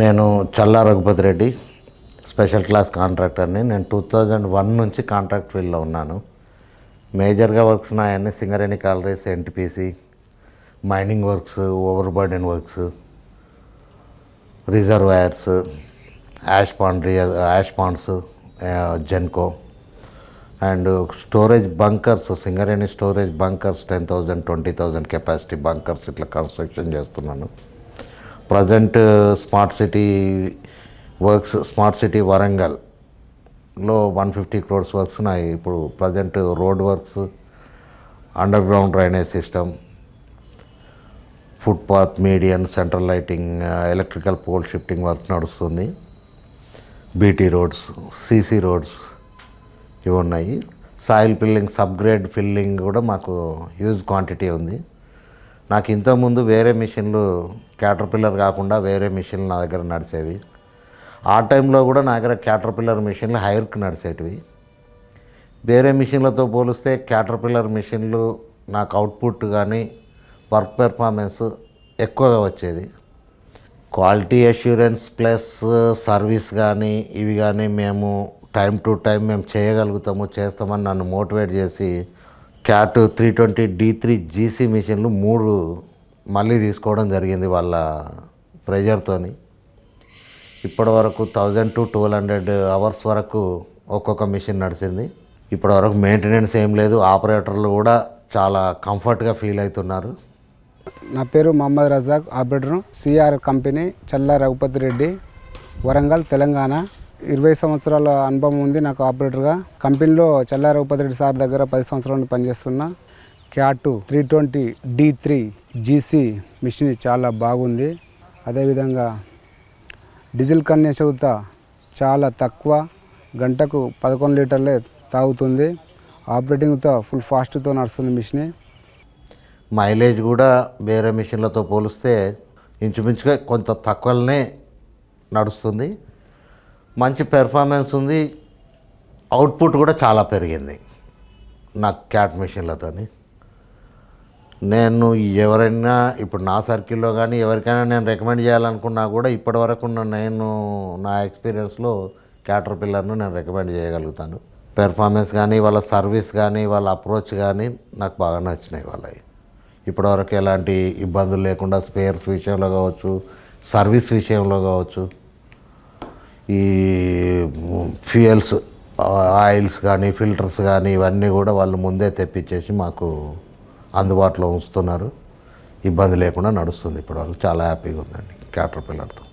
నేను Challa Raghupathi Reddy special class కాంట్రాక్టర్ని. నేను 2001 నుంచి కాంట్రాక్ట్ ఫీల్డ్లో ఉన్నాను. మేజర్గా వర్క్స్ నాయన్ని Singareni collieries, NTPC, mining works, over burden works, reservoirs, ash ponds, Genco and storage bunkers, Singareni storage bunkers 10,000, 20,000 capacity bunkers ఇట్లా కన్స్ట్రక్షన్ చేస్తున్నాను. Present smart city works, smart city వరంగల్లో 150 crores వర్క్స్ ఉన్నాయి. ఇప్పుడు present road works, under ground drainage system, footpath, median, central lighting, electrical pole shifting work నడుస్తుంది. BT roads, CC roads ఇవి ఉన్నాయి. Soil filling, సబ్గ్రేడ్ filling కూడా మాకు huge quantity ఉంది. నాకు ఇంతకుముందు వేరే మిషన్లు, క్యాటర్పిల్లర్ కాకుండా వేరే మిషన్లు నా దగ్గర నడిచేవి. ఆ టైంలో కూడా నా దగ్గర క్యాటర్పిల్లర్ మిషన్లు హైర్కి నడిచేటివి. వేరే మిషన్లతో పోలిస్తే క్యాటర్పిల్లర్ మిషన్లు నాకు అవుట్పుట్ కానీ వర్క్ పెర్ఫార్మెన్స్ ఎక్కువగా వచ్చేది. క్వాలిటీ అష్యూరెన్స్ ప్లస్ సర్వీస్ కానీ ఇవి కానీ మేము టైం టు టైం మేము చేయగలుగుతాము, చేస్తామని నన్ను మోటివేట్ చేసి క్యాట్ 320 D3 GC మిషన్లు 3 మళ్ళీ తీసుకోవడం జరిగింది వాళ్ళ ప్రెజర్తోని. ఇప్పటి వరకు 1000 to 1200 అవర్స్ వరకు ఒక్కొక్క మిషన్ నడిచింది. ఇప్పటి వరకు మెయింటెనెన్స్ ఏం లేదు. ఆపరేటర్లు కూడా చాలా కంఫర్ట్గా ఫీల్ అవుతున్నారు. నా పేరు Mohammed Razak, operator, CR company, Challa Raghupathi Reddy, Warangal, Telangana. 20 సంవత్సరాల అనుభవం ఉంది నాకు ఆపరేటర్గా. కంపెనీలో చల్లా రఘుపతి రెడ్డి సార్ దగ్గర 10 సంవత్సరాల నుండి పనిచేస్తున్నా. క్యాట్ 320 D3 GC మిషన్ చాలా బాగుంది. అదేవిధంగా డీజిల్ కండెన్సర్తో చాలా తక్కువ, గంటకు 11 లీటర్లే తాగుతుంది. ఆపరేటింగ్తో ఫుల్ ఫాస్ట్తో నడుస్తుంది మిషన్. మైలేజ్ కూడా వేరే మిషన్లతో పోలిస్తే ఇంచుమించుగా కొంత తక్కువనే నడుస్తుంది. మంచి పెర్ఫార్మెన్స్ ఉంది. అవుట్పుట్ కూడా చాలా పెరిగింది నాకు క్యాట్ మిషన్లతోని. నేను ఎవరైనా ఇప్పుడు నా సర్కిల్లో కానీ ఎవరికైనా నేను రికమెండ్ చేయాలనుకున్నా కూడా ఇప్పటివరకు నేను నా ఎక్స్పీరియన్స్లో క్యాటర్పిల్లర్ను నేను రికమెండ్ చేయగలుగుతాను. పెర్ఫార్మెన్స్ కానీ వాళ్ళ సర్వీస్ కానీ వాళ్ళ అప్రోచ్ కానీ నాకు బాగా నచ్చినాయి వాళ్ళవి. ఇప్పటివరకు ఎలాంటి ఇబ్బందులు లేకుండా స్పేర్స్ విషయంలో కావచ్చు, సర్వీస్ విషయంలో కావచ్చు, ఈ ఫ్యూయల్స్, ఆయిల్స్ కానీ ఫిల్టర్స్ కానీ ఇవన్నీ కూడా వాళ్ళు ముందే తెప్పించేసి మాకు అందుబాటులో ఉంచుతున్నారు. ఇబ్బంది లేకుండా నడుస్తుంది. ఇప్పటివరకు చాలా హ్యాపీగా ఉందండి క్యాటర్పిల్లర్తో.